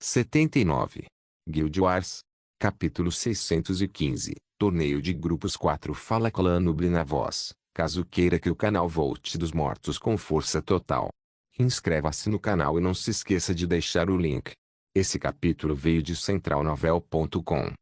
79. Guild Wars. Capítulo 615. Torneio de Grupos 4. Fala Clã Noob na voz, caso queira que o canal volte dos mortos com força total. Inscreva-se no canal e não se esqueça de deixar o link. Esse capítulo veio de centralnovel.com.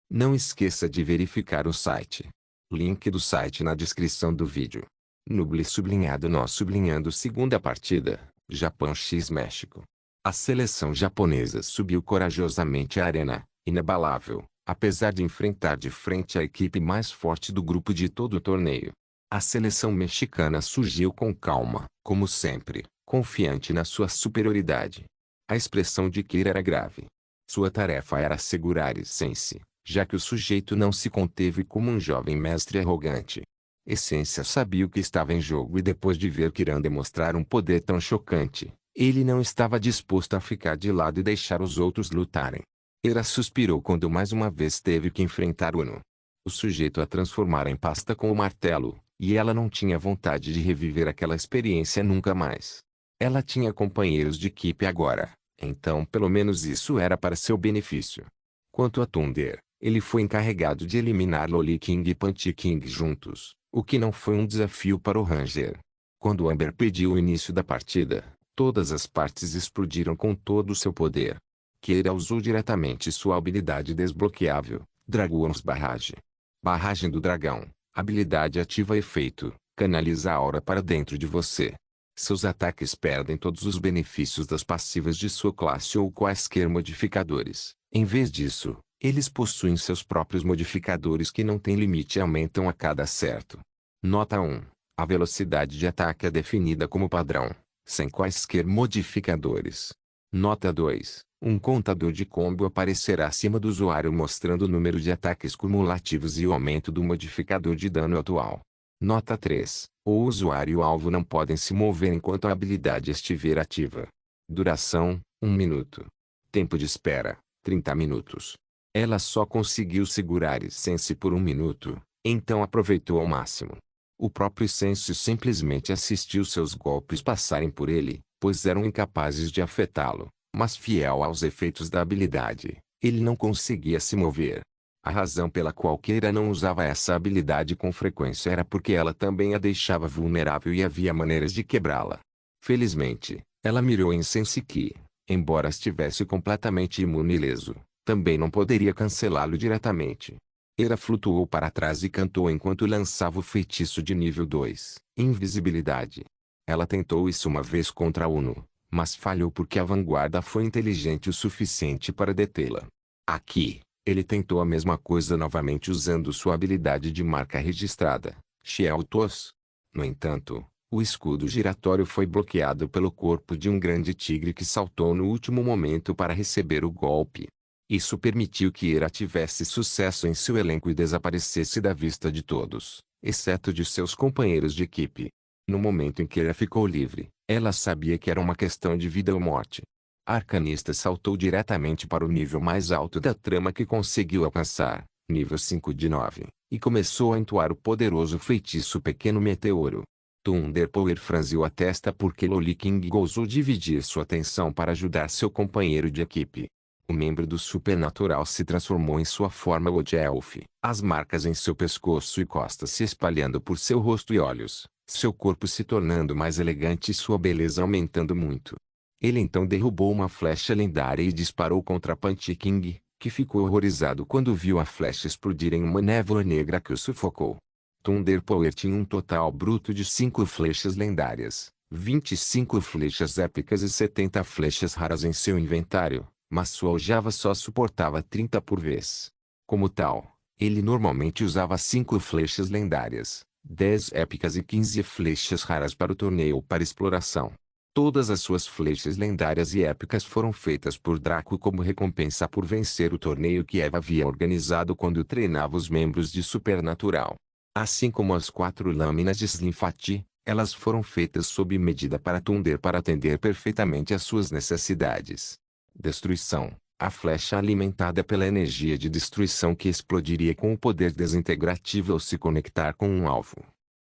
Não esqueça de verificar o site. Link do site na descrição do vídeo. Noob sublinhado nós sublinhando segunda partida, Japão x México. A seleção japonesa subiu corajosamente à arena, inabalável, apesar de enfrentar de frente a equipe mais forte do grupo de todo o torneio. A seleção mexicana surgiu com calma, como sempre, confiante na sua superioridade. A expressão de Kira era grave. Sua tarefa era assegurar Essence, já que o sujeito não se conteve como um jovem mestre arrogante. Essência sabia o que estava em jogo e depois de ver Kiran demonstrar um poder tão chocante, ele não estava disposto a ficar de lado e deixar os outros lutarem. Era suspirou quando mais uma vez teve que enfrentar Uno. O sujeito a transformara em pasta com o martelo, e ela não tinha vontade de reviver aquela experiência nunca mais. Ela tinha companheiros de equipe agora, então pelo menos isso era para seu benefício. Quanto a Thunder, ele foi encarregado de eliminar Loli King e Punch King juntos, o que não foi um desafio para o Ranger. Quando Amber pediu o início da partida, todas as partes explodiram com todo o seu poder. Kira usou diretamente sua habilidade desbloqueável, Dragon's Barrage. Barragem do Dragão, habilidade ativa efeito, canaliza a aura para dentro de você. Seus ataques perdem todos os benefícios das passivas de sua classe ou quaisquer modificadores. Em vez disso, eles possuem seus próprios modificadores que não têm limite e aumentam a cada acerto. Nota 1. A velocidade de ataque é definida como padrão, sem quaisquer modificadores. Nota 2. Um contador de combo aparecerá acima do usuário mostrando o número de ataques cumulativos e o aumento do modificador de dano atual. Nota 3. O usuário e o alvo não podem se mover enquanto a habilidade estiver ativa. Duração: 1 minuto. Tempo de espera: 30 minutos. Ela só conseguiu segurar Essence por 1 minuto, então aproveitou ao máximo. O próprio Essence simplesmente assistiu seus golpes passarem por ele, pois eram incapazes de afetá-lo, mas fiel aos efeitos da habilidade, ele não conseguia se mover. A razão pela qual Kira não usava essa habilidade com frequência era porque ela também a deixava vulnerável e havia maneiras de quebrá-la. Felizmente, ela mirou em Essence que, embora estivesse completamente imune e ileso, também não poderia cancelá-lo diretamente. Kira flutuou para trás e cantou enquanto lançava o feitiço de nível 2, Invisibilidade. Ela tentou isso uma vez contra Uno, mas falhou porque a vanguarda foi inteligente o suficiente para detê-la. Aqui, ele tentou a mesma coisa novamente usando sua habilidade de marca registrada, Shealtos. No entanto, o escudo giratório foi bloqueado pelo corpo de um grande tigre que saltou no último momento para receber o golpe. Isso permitiu que Kira tivesse sucesso em seu elenco e desaparecesse da vista de todos, exceto de seus companheiros de equipe. No momento em que Kira ficou livre, ela sabia que era uma questão de vida ou morte. A arcanista saltou diretamente para o nível mais alto da trama que conseguiu alcançar, nível 5 de 9, e começou a entoar o poderoso feitiço Pequeno Meteoro. Thunder Power franziu a testa porque Loli King ousou dividir sua atenção para ajudar seu companheiro de equipe. O membro do Supernatural se transformou em sua forma Wood Elf, as marcas em seu pescoço e costas se espalhando por seu rosto e olhos, seu corpo se tornando mais elegante e sua beleza aumentando muito. Ele então derrubou uma flecha lendária e disparou contra Punch King, que ficou horrorizado quando viu a flecha explodir em uma névoa negra que o sufocou. Thunder Power tinha um total bruto de 5 flechas lendárias, 25 flechas épicas e 70 flechas raras em seu inventário, mas sua aljava só suportava 30 por vez. Como tal, ele normalmente usava 5 flechas lendárias, 10 épicas e 15 flechas raras para o torneio ou para exploração. Todas as suas flechas lendárias e épicas foram feitas por Draco como recompensa por vencer o torneio que Eva havia organizado quando treinava os membros de Supernatural. Assim como as 4 lâminas de Slimfati, elas foram feitas sob medida para Thunder para atender perfeitamente às suas necessidades. Destruição. A flecha alimentada pela energia de destruição que explodiria com o poder desintegrativo ao se conectar com um alvo.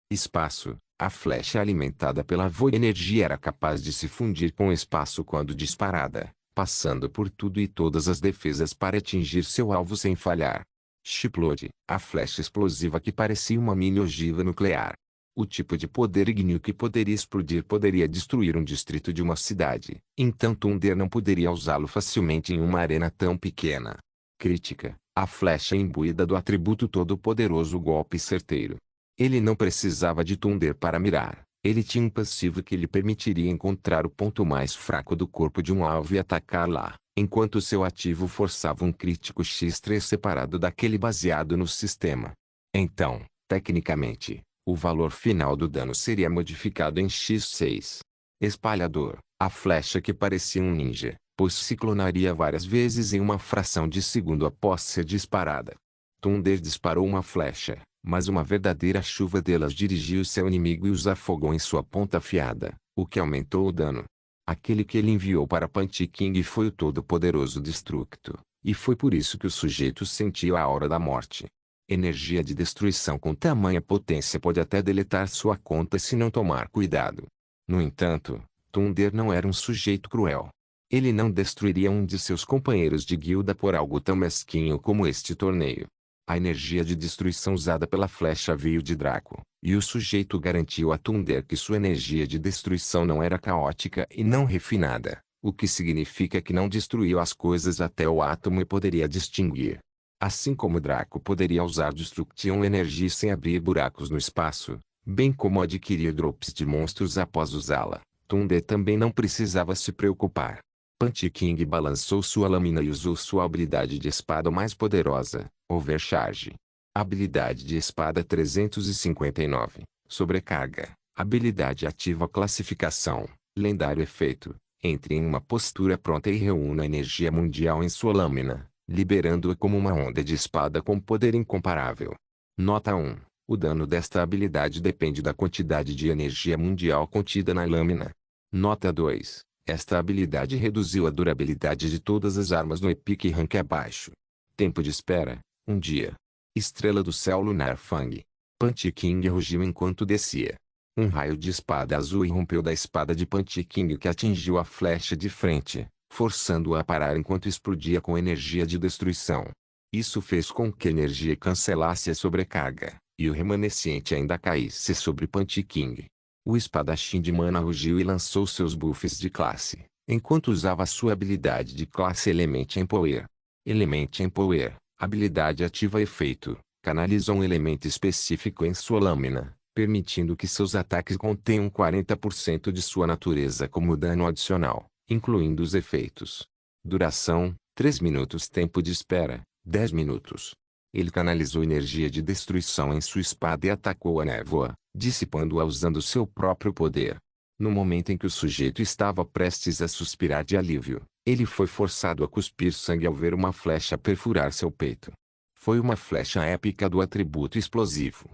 Espaço. A flecha alimentada pela Void Energia era capaz de se fundir com o espaço quando disparada, passando por tudo e todas as defesas para atingir seu alvo sem falhar. Explode, a flecha explosiva que parecia uma mini ogiva nuclear. O tipo de poder ígneo que poderia explodir poderia destruir um distrito de uma cidade. Então Thunder não poderia usá-lo facilmente em uma arena tão pequena. Crítica: a flecha imbuída do atributo todo-poderoso golpe certeiro. Ele não precisava de Thunder para mirar. Ele tinha um passivo que lhe permitiria encontrar o ponto mais fraco do corpo de um alvo e atacar lá, enquanto seu ativo forçava um crítico X3 separado daquele baseado no sistema. Então, tecnicamente, o valor final do dano seria modificado em X6. Espalhador: a flecha que parecia um ninja, pois se clonaria várias vezes em uma fração de segundo após ser disparada. Thunder disparou uma flecha, mas uma verdadeira chuva delas dirigiu seu inimigo e os afogou em sua ponta afiada, o que aumentou o dano. Aquele que ele enviou para Punch King foi o todo-poderoso Destructo, e foi por isso que o sujeito sentiu a aura da morte. Energia de destruição com tamanha potência pode até deletar sua conta se não tomar cuidado. No entanto, Thunder não era um sujeito cruel. Ele não destruiria um de seus companheiros de guilda por algo tão mesquinho como este torneio. A energia de destruição usada pela flecha veio de Draco, e o sujeito garantiu a Thunder que sua energia de destruição não era caótica e não refinada, o que significa que não destruiu as coisas até o átomo e poderia distinguir. Assim como Draco poderia usar Destruction Energy sem abrir buracos no espaço, bem como adquirir drops de monstros após usá-la, Thunder também não precisava se preocupar. Punch King balançou sua lâmina e usou sua habilidade de espada mais poderosa, Overcharge. Habilidade de espada 359, Sobrecarga. Habilidade ativa classificação, lendário efeito. Entre em uma postura pronta e reúna a energia mundial em sua lâmina, liberando-a como uma onda de espada com poder incomparável. Nota 1. O dano desta habilidade depende da quantidade de energia mundial contida na lâmina. Nota 2. Esta habilidade reduziu a durabilidade de todas as armas no Epic Rank abaixo. Tempo de espera: 1 dia. Estrela do Céu Lunar Fang. Punch King rugiu enquanto descia. Um raio de espada azul irrompeu da espada de Punch King que atingiu a flecha de frente, forçando-a a parar enquanto explodia com energia de destruição. Isso fez com que a energia cancelasse a sobrecarga, e o remanescente ainda caísse sobre Punch King. O espadachim de mana rugiu e lançou seus buffs de classe, enquanto usava sua habilidade de classe Element Empower. Element Empower, habilidade ativa efeito, canaliza um elemento específico em sua lâmina, permitindo que seus ataques contenham 40% de sua natureza como dano adicional, incluindo os efeitos. Duração: 3 minutos. Tempo de espera: 10 minutos. Ele canalizou energia de destruição em sua espada e atacou a névoa, dissipando-a usando seu próprio poder. No momento em que o sujeito estava prestes a suspirar de alívio, ele foi forçado a cuspir sangue ao ver uma flecha perfurar seu peito. Foi uma flecha épica do atributo explosivo.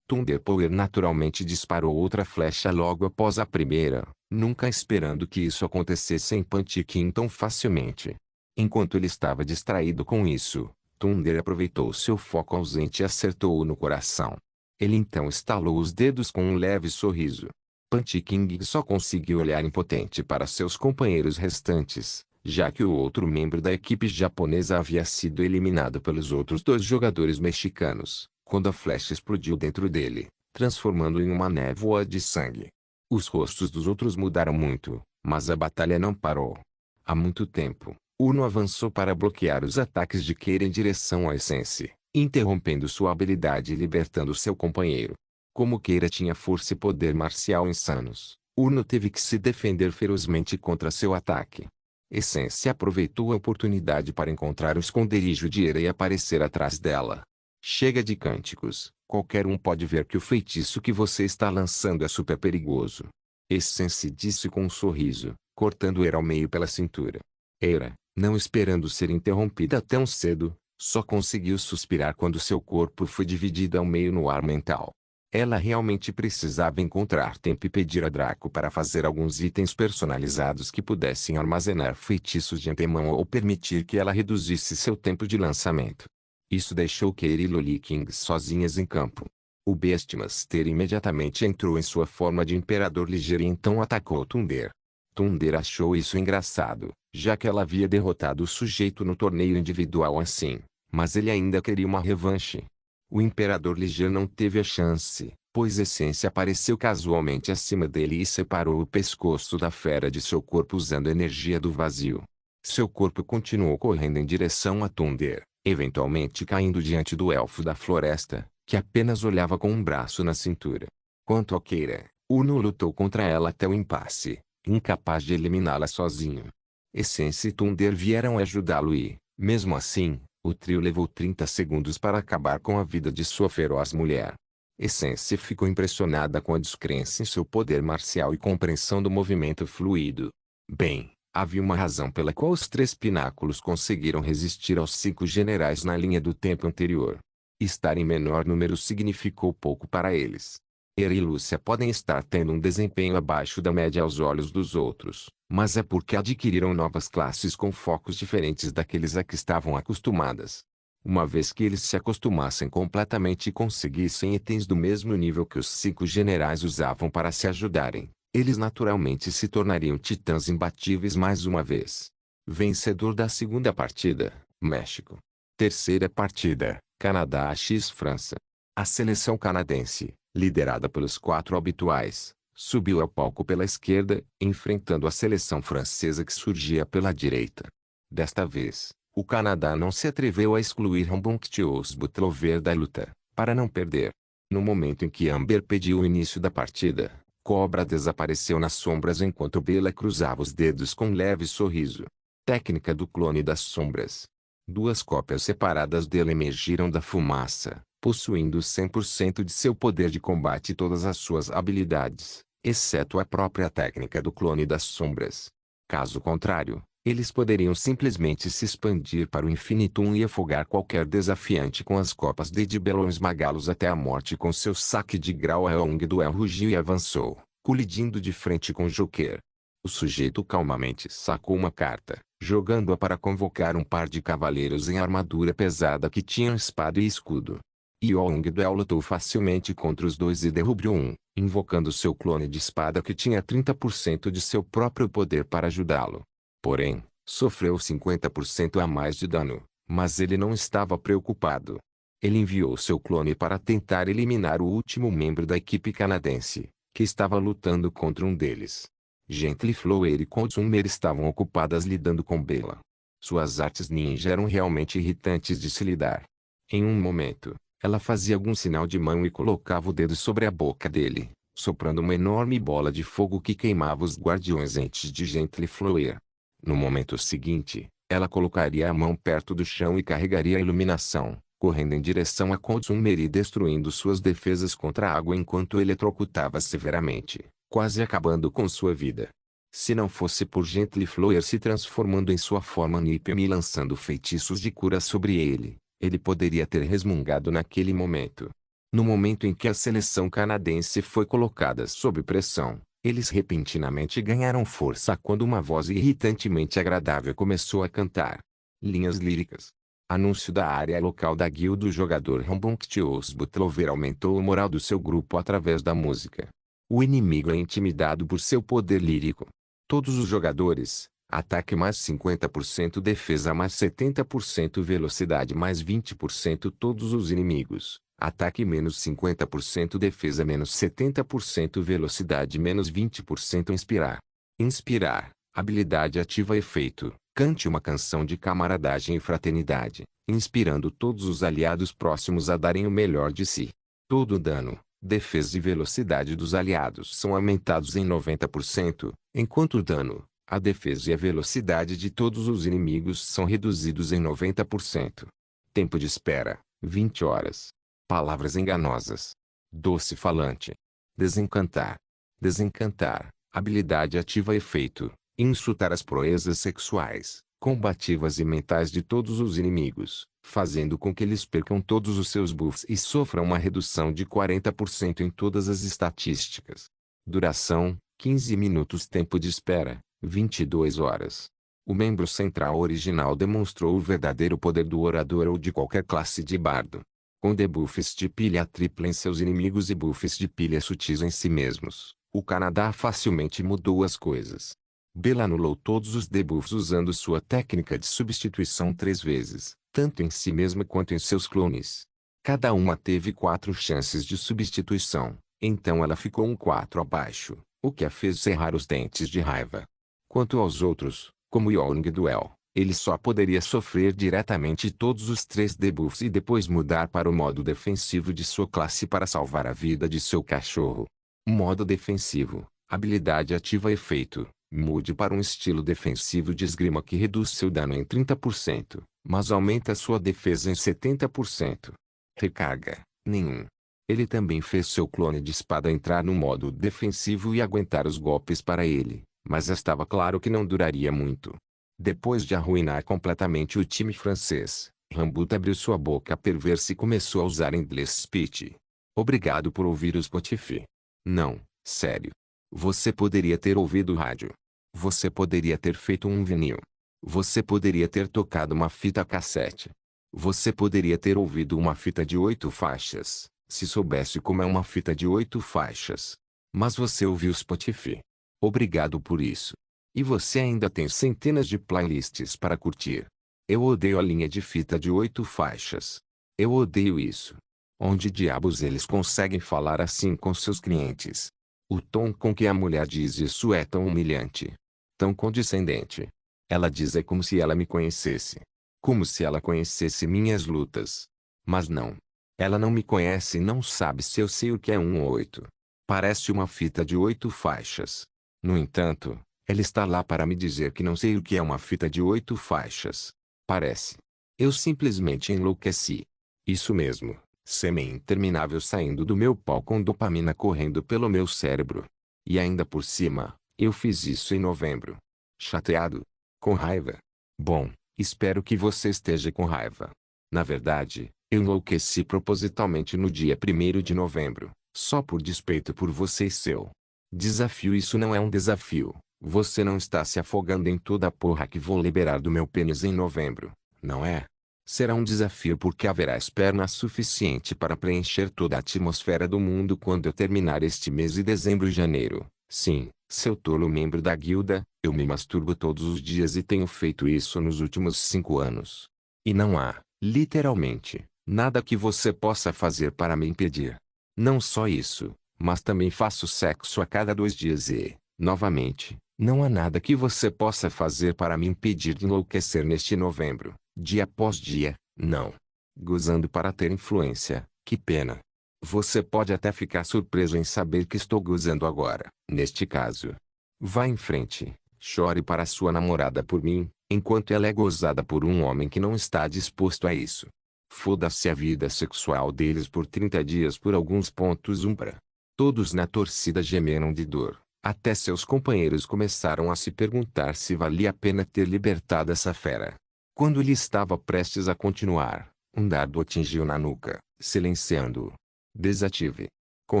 Thunder Power naturalmente disparou outra flecha logo após a primeira, nunca esperando que isso acontecesse em Punch King tão facilmente. Enquanto ele estava distraído com isso, Thunder aproveitou seu foco ausente e acertou-o no coração. Ele então estalou os dedos com um leve sorriso. Punch King só conseguiu olhar impotente para seus companheiros restantes, já que o outro membro da equipe japonesa havia sido eliminado pelos outros 2 jogadores mexicanos, quando a flecha explodiu dentro dele, transformando-o em uma névoa de sangue. Os rostos dos outros mudaram muito, mas a batalha não parou. Há muito tempo, Uno avançou para bloquear os ataques de Keira em direção à Essence, interrompendo sua habilidade e libertando seu companheiro. Como Keira tinha força e poder marcial insanos, Uno teve que se defender ferozmente contra seu ataque. Essence aproveitou a oportunidade para encontrar o esconderijo de Eira e aparecer atrás dela. Chega de cânticos, qualquer um pode ver que o feitiço que você está lançando é super perigoso. Essence disse com um sorriso, cortando Eira ao meio pela cintura. Eira, não esperando ser interrompida tão cedo, só conseguiu suspirar quando seu corpo foi dividido ao meio no ar mental. Ela realmente precisava encontrar tempo e pedir a Draco para fazer alguns itens personalizados que pudessem armazenar feitiços de antemão ou permitir que ela reduzisse seu tempo de lançamento. Isso deixou Keira e Loli King sozinhas em campo. O Beastmaster imediatamente entrou em sua forma de imperador ligeiro e então atacou Thunder. Thunder achou isso engraçado, já que ela havia derrotado o sujeito no torneio individual assim, mas ele ainda queria uma revanche. O Imperador Ligeiro não teve a chance, pois Essência apareceu casualmente acima dele e separou o pescoço da fera de seu corpo usando a energia do vazio. Seu corpo continuou correndo em direção a Thunder, eventualmente caindo diante do elfo da floresta, que apenas olhava com um braço na cintura. Quanto a Keira, Uno lutou contra ela até o impasse, incapaz de eliminá-la sozinho. Essência e Thunder vieram ajudá-lo e, mesmo assim, o trio levou 30 segundos para acabar com a vida de sua feroz mulher. Essência ficou impressionada com a descrença em seu poder marcial e compreensão do movimento fluido. Bem, havia uma razão pela qual os 3 pináculos conseguiram resistir aos 5 generais na linha do tempo anterior. Estar em menor número significou pouco para eles. Era e Lúcia podem estar tendo um desempenho abaixo da média aos olhos dos outros, mas é porque adquiriram novas classes com focos diferentes daqueles a que estavam acostumadas. Uma vez que eles se acostumassem completamente e conseguissem itens do mesmo nível que os 5 generais usavam para se ajudarem, eles naturalmente se tornariam titãs imbatíveis mais uma vez. Vencedor da segunda partida, México. Terceira partida, Canadá x França. A seleção canadense, liderada pelos 4 habituais, subiu ao palco pela esquerda, enfrentando a seleção francesa que surgia pela direita. Desta vez, o Canadá não se atreveu a excluir Rambonctious Butlover da luta, para não perder. No momento em que Amber pediu o início da partida, Cobra desapareceu nas sombras enquanto Bella cruzava os dedos com um leve sorriso. Técnica do clone das sombras. 2 cópias separadas dele emergiram da fumaça, possuindo 100% de seu poder de combate e todas as suas habilidades, exceto a própria técnica do clone das sombras. Caso contrário, eles poderiam simplesmente se expandir para o infinitum e afogar qualquer desafiante com as copas de Bellon, esmagá-los até a morte com seu saque de grau. A Ong Duel rugiu e avançou, colidindo de frente com Joker. O sujeito calmamente sacou uma carta, jogando-a para convocar um par de cavaleiros em armadura pesada que tinham espada e escudo. Yong Duel lutou facilmente contra os 2 e derrubou um, invocando seu clone de espada que tinha 30% de seu próprio poder para ajudá-lo. Porém, sofreu 50% a mais de dano, mas ele não estava preocupado. Ele enviou seu clone para tentar eliminar o último membro da equipe canadense, que estava lutando contra um deles. Gently Flower e Consumer estavam ocupadas lidando com Bella. Suas artes ninja eram realmente irritantes de se lidar. Em um momento, ela fazia algum sinal de mão e colocava o dedo sobre a boca dele, soprando uma enorme bola de fogo que queimava os guardiões antes de Gently Flower. No momento seguinte, ela colocaria a mão perto do chão e carregaria a iluminação, correndo em direção a Consumer e destruindo suas defesas contra a água enquanto eletrocutava severamente, quase acabando com sua vida. Se não fosse por Gently Flower se transformando em sua forma Nipem e lançando feitiços de cura sobre ele, ele poderia ter resmungado naquele momento. No momento em que a seleção canadense foi colocada sob pressão, eles repentinamente ganharam força quando uma voz irritantemente agradável começou a cantar. Linhas líricas. Anúncio da área local da guilda. O jogador Rambonctious Butlover aumentou o moral do seu grupo através da música. O inimigo é intimidado por seu poder lírico. Todos os jogadores, ataque mais 50%, defesa mais 70%, velocidade mais 20%. Todos os inimigos, ataque menos 50%, defesa menos 70%, velocidade menos 20%. Inspirar. Inspirar, habilidade ativa. Efeito: cante uma canção de camaradagem e fraternidade, inspirando todos os aliados próximos a darem o melhor de si. Todo dano, defesa e velocidade dos aliados são aumentados em 90%, enquanto o dano, a defesa e a velocidade de todos os inimigos são reduzidos em 90%. Tempo de espera: 20 horas. Palavras enganosas. Doce falante. Desencantar. Desencantar, habilidade ativa. Efeito: insultar as proezas sexuais, combativas e mentais de todos os inimigos, fazendo com que eles percam todos os seus buffs e sofram uma redução de 40% em todas as estatísticas. Duração: 15 minutos. Tempo de espera: 22 horas. O membro central original demonstrou o verdadeiro poder do orador ou de qualquer classe de bardo. Com debuffs de pilha tripla em seus inimigos e buffs de pilha sutis em si mesmos, o Canadá facilmente mudou as coisas. Bela anulou todos os debuffs usando sua técnica de substituição 3 vezes, tanto em si mesma quanto em seus clones. Cada uma teve 4 chances de substituição, então ela ficou um 4 abaixo, o que a fez cerrar os dentes de raiva. Quanto aos outros, como Yongduel, ele só poderia sofrer diretamente todos os 3 debuffs e depois mudar para o modo defensivo de sua classe para salvar a vida de seu cachorro. Modo defensivo, habilidade ativa efeito. Mude para um estilo defensivo de esgrima que reduz seu dano em 30%, mas aumenta sua defesa em 70%. Recarga, nenhum. Ele também fez seu clone de espada entrar no modo defensivo e aguentar os golpes para ele, mas estava claro que não duraria muito. Depois de arruinar completamente o time francês, Ramboot abriu sua boca perversa e começou a usar inglês speech. Obrigado por ouvir o Spotify. Não, sério. Você poderia ter ouvido o rádio. Você poderia ter feito um vinil. Você poderia ter tocado uma fita cassete. Você poderia ter ouvido uma fita de 8 faixas, se soubesse como é uma fita de 8 faixas. Mas você ouviu Spotify. Obrigado por isso. E você ainda tem centenas de playlists para curtir. Eu odeio a linha de fita de 8 faixas. Eu odeio isso. Onde diabos eles conseguem falar assim com seus clientes? O tom com que a mulher diz isso é tão humilhante. Tão condescendente. Ela diz é como se ela me conhecesse. Como se ela conhecesse minhas lutas. Mas não. Ela não me conhece e não sabe se eu sei o que é um 8. Parece uma fita de 8 faixas. No entanto, ela está lá para me dizer que não sei o que é uma fita de 8 faixas. Parece. Eu simplesmente enlouqueci. Isso mesmo. Sêmen interminável saindo do meu pau com dopamina correndo pelo meu cérebro. E ainda por cima, eu fiz isso em novembro. Chateado? Com raiva? Bom, espero que você esteja com raiva. Na verdade, eu enlouqueci propositalmente no dia 1º de novembro, só por despeito por você e seu desafio. Isso não é um desafio. Você não está se afogando em toda a porra que vou liberar do meu pênis em novembro, não é? Será um desafio porque haverá esperma suficiente para preencher toda a atmosfera do mundo quando eu terminar este mês e dezembro e janeiro. Sim, seu tolo membro da guilda, eu me masturbo todos os dias e tenho feito isso nos últimos 5 anos. E não há, literalmente, nada que você possa fazer para me impedir. Não só isso, mas também faço sexo a cada 2 dias e, novamente, não há nada que você possa fazer para me impedir de enlouquecer neste novembro, dia após dia, não. Gozando para ter influência, que pena. Você pode até ficar surpreso em saber que estou gozando agora, neste caso. Vá em frente, chore para sua namorada por mim, enquanto ela é gozada por um homem que não está disposto a isso. Foda-se a vida sexual deles por 30 dias por alguns pontos umbra. Todos na torcida gemeram de dor, até seus companheiros começaram a se perguntar se valia a pena ter libertado essa fera. Quando ele estava prestes a continuar, um dardo atingiu na nuca, silenciando-o. Desative. Com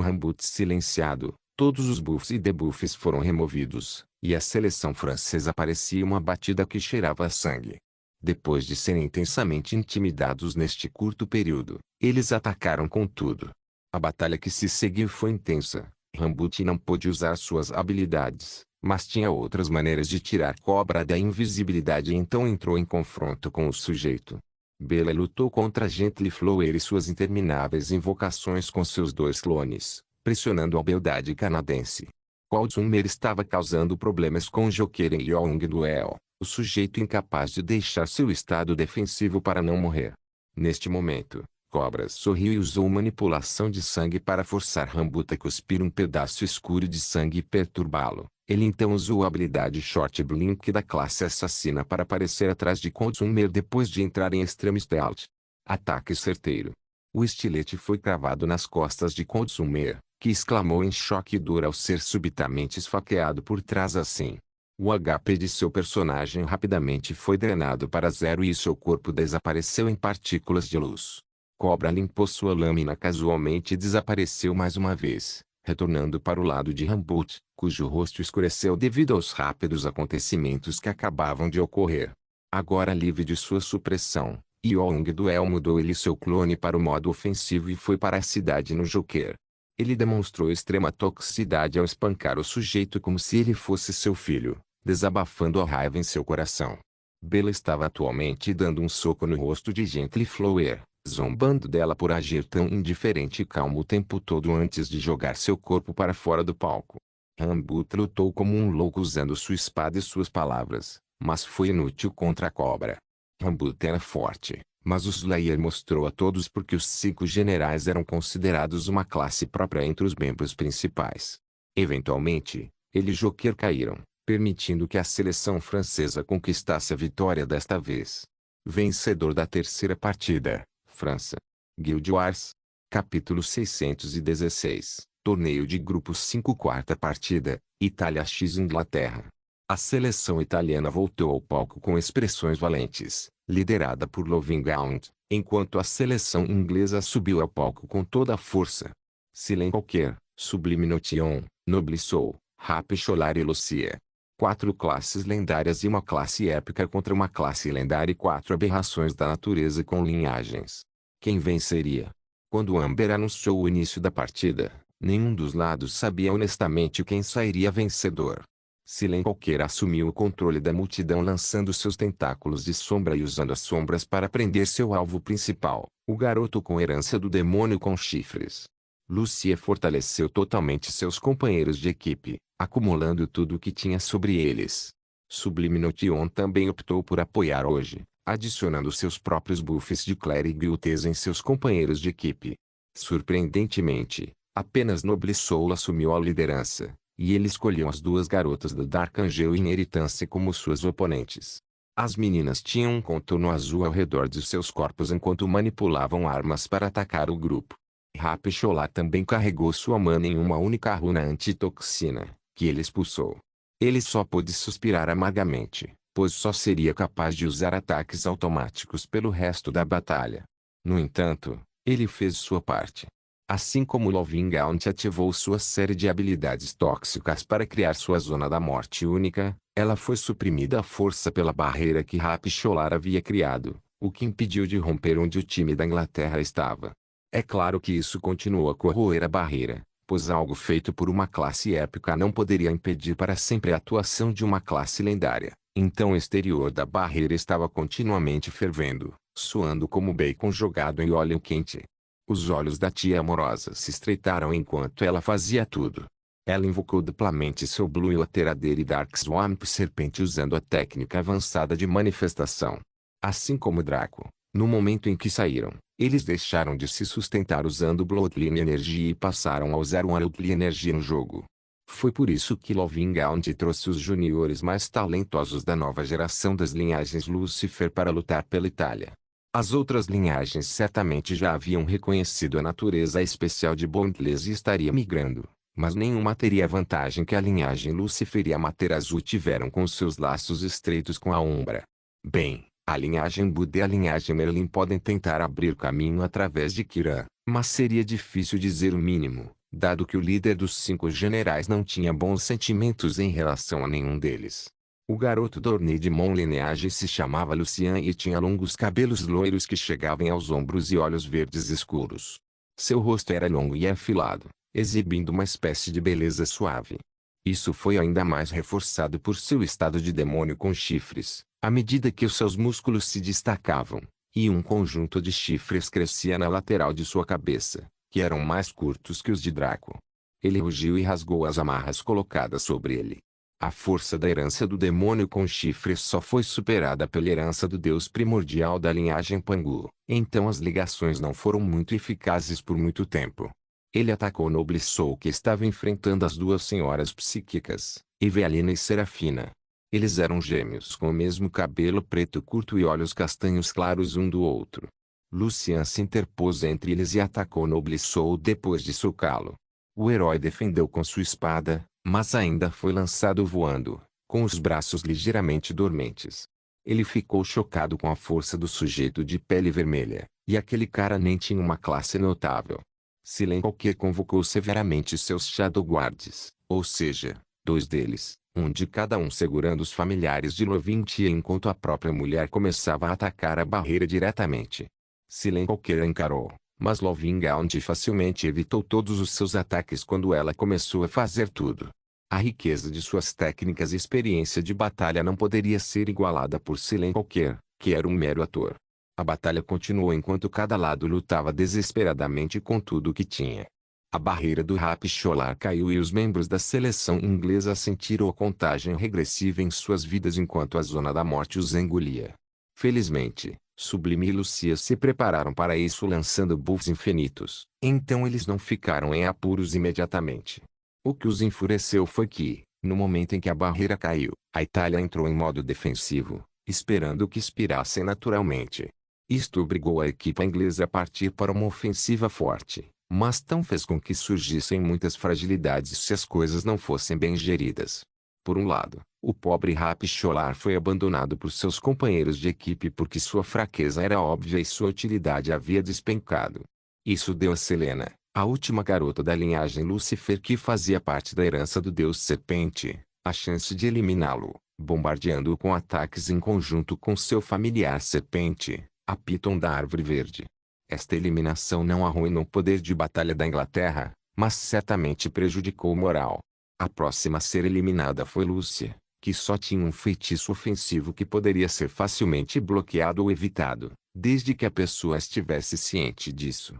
Ramboot silenciado, todos os buffs e debuffs foram removidos, e a seleção francesa parecia uma batida que cheirava a sangue. Depois de serem intensamente intimidados neste curto período, eles atacaram com tudo. A batalha que se seguiu foi intensa. Ramboot não pôde usar suas habilidades, mas tinha outras maneiras de tirar Cobra da invisibilidade e então entrou em confronto com o sujeito. Bela lutou contra Gently Flower e suas intermináveis invocações com seus 2 clones, pressionando a beldade canadense. Cold Summer estava causando problemas com Joker em Yongduel, o sujeito incapaz de deixar seu estado defensivo para não morrer. Neste momento, Cobra sorriu e usou manipulação de sangue para forçar Ramboot a cuspir um pedaço escuro de sangue e perturbá-lo. Ele então usou a habilidade Short Blink da classe assassina para aparecer atrás de Cold Summer depois de entrar em extremo stealth. Ataque certeiro. O estilete foi cravado nas costas de Cold Summer, que exclamou em choque e dor ao ser subitamente esfaqueado por trás assim. O HP de seu personagem rapidamente foi drenado para 0 e seu corpo desapareceu em partículas de luz. Cobra limpou sua lâmina casualmente e desapareceu mais uma vez, retornando para o lado de Ramboot, cujo rosto escureceu devido aos rápidos acontecimentos que acabavam de ocorrer. Agora livre de sua supressão, Yongduel mudou ele e seu clone para o modo ofensivo e foi para a cidade no Joker. Ele demonstrou extrema toxicidade ao espancar o sujeito como se ele fosse seu filho, desabafando a raiva em seu coração. Bella estava atualmente dando um soco no rosto de Gently Flower, zombando dela por agir tão indiferente e calmo o tempo todo antes de jogar seu corpo para fora do palco. Rambut lutou como um louco usando sua espada e suas palavras, mas foi inútil contra a cobra. Rambut era forte, mas o Slayer mostrou a todos porque os 5 generais eram considerados uma classe própria entre os membros principais. Eventualmente, eles e Joker caíram, permitindo que a seleção francesa conquistasse a vitória desta vez. Vencedor da terceira partida, França. Guild Wars. Capítulo 616. Torneio de Grupos 5. Quarta partida, Itália x Inglaterra. A seleção italiana voltou ao palco com expressões valentes, liderada por Lovinghound, enquanto a seleção inglesa subiu ao palco com toda a força. Silen Qualquer, Sublime Notion, Noble Soul, Happy Cholar e Lucia. 4 classes lendárias e uma classe épica contra uma classe lendária e 4 aberrações da natureza com linhagens. Quem venceria? Quando Amber anunciou o início da partida, nenhum dos lados sabia honestamente quem sairia vencedor. Silen Qualquer assumiu o controle da multidão lançando seus tentáculos de sombra e usando as sombras para prender seu alvo principal, o garoto com herança do demônio com chifres. Lucia fortaleceu totalmente seus companheiros de equipe, acumulando tudo o que tinha sobre eles. Sublime Notion também optou por apoiar hoje, adicionando seus próprios buffs de clérigo e ulteza em seus companheiros de equipe. Surpreendentemente, apenas Noble Soul assumiu a liderança, e ele escolheu as 2 garotas da Dark Angel Inheritance como suas oponentes. As meninas tinham um contorno azul ao redor de seus corpos enquanto manipulavam armas para atacar o grupo. Happy Cholar também carregou sua mana em uma única runa antitoxina, que ele expulsou. Ele só pôde suspirar amargamente, pois só seria capaz de usar ataques automáticos pelo resto da batalha. No entanto, ele fez sua parte. Assim como Lovinghound ativou sua série de habilidades tóxicas para criar sua zona da morte única, ela foi suprimida à força pela barreira que Happy Cholar havia criado, o que impediu de romper onde o time da Inglaterra estava. É claro que isso continuou a corroer a barreira, pois algo feito por uma classe épica não poderia impedir para sempre a atuação de uma classe lendária. Então o exterior da barreira estava continuamente fervendo, suando como bacon jogado em óleo quente. Os olhos da tia amorosa se estreitaram enquanto ela fazia tudo. Ela invocou duplamente seu Blue Water e Dark Swamp Serpente usando a técnica avançada de manifestação. Assim como Draco, no momento em que saíram, eles deixaram de se sustentar usando Bloodline Energy e passaram a usar Wildly Energy no jogo. Foi por isso que Lovinghound trouxe os juniores mais talentosos da nova geração das linhagens Lucifer para lutar pela Itália. As outras linhagens certamente já haviam reconhecido a natureza especial de Bondless e estariam migrando, mas nenhuma teria a vantagem que a linhagem Lucifer e a Mater Azul tiveram com seus laços estreitos com a Umbra. Bem, a linhagem Buda e a linhagem Merlin podem tentar abrir caminho através de Kiran, mas seria difícil dizer o mínimo, dado que o líder dos 5 generais não tinha bons sentimentos em relação a nenhum deles. O garoto Dorney de Mon Lineage se chamava Lucian e tinha longos cabelos loiros que chegavam aos ombros e olhos verdes escuros. Seu rosto era longo e afilado, exibindo uma espécie de beleza suave. Isso foi ainda mais reforçado por seu estado de demônio com chifres, à medida que os seus músculos se destacavam, e um conjunto de chifres crescia na lateral de sua cabeça, que eram mais curtos que os de Draco. Ele rugiu e rasgou as amarras colocadas sobre ele. A força da herança do demônio com chifres só foi superada pela herança do deus primordial da linhagem Pangu, então as ligações não foram muito eficazes por muito tempo. Ele atacou Noble Soul que estava enfrentando as 2 senhoras psíquicas, Evelina e Serafina. Eles eram gêmeos com o mesmo cabelo preto curto e olhos castanhos claros um do outro. Lucian se interpôs entre eles e atacou Noble Soul depois de socá-lo. O herói defendeu com sua espada, mas ainda foi lançado voando, com os braços ligeiramente dormentes. Ele ficou chocado com a força do sujeito de pele vermelha, e aquele cara nem tinha uma classe notável. Silen Qualquer convocou severamente seus Shadow Guards, ou seja, 2 deles, um de cada um segurando os familiares de Lovintia enquanto a própria mulher começava a atacar a barreira diretamente. Silen Qualquer encarou, mas Lovinghound facilmente evitou todos os seus ataques quando ela começou a fazer tudo. A riqueza de suas técnicas e experiência de batalha não poderia ser igualada por Silen qualquer, que era um mero ator. A batalha continuou enquanto cada lado lutava desesperadamente com tudo o que tinha. A barreira do Rapcholar caiu e os membros da seleção inglesa sentiram a contagem regressiva em suas vidas enquanto a zona da morte os engolia. Felizmente, Sublime e Lucia se prepararam para isso lançando buffs infinitos. Então eles não ficaram em apuros imediatamente. O que os enfureceu foi que, no momento em que a barreira caiu, a Itália entrou em modo defensivo, esperando que expirassem naturalmente. Isto obrigou a equipe inglesa a partir para uma ofensiva forte, mas tão fez com que surgissem muitas fragilidades se as coisas não fossem bem geridas. Por um lado, o pobre Rapcholar foi abandonado por seus companheiros de equipe porque sua fraqueza era óbvia e sua utilidade havia despencado. Isso deu a Selena, a última garota da linhagem Lúcifer que fazia parte da herança do deus Serpente, a chance de eliminá-lo, bombardeando-o com ataques em conjunto com seu familiar Serpente, a Piton da Árvore Verde. Esta eliminação não arruinou o poder de batalha da Inglaterra, mas certamente prejudicou o moral. A próxima a ser eliminada foi Lúcia, que só tinha um feitiço ofensivo que poderia ser facilmente bloqueado ou evitado, desde que a pessoa estivesse ciente disso.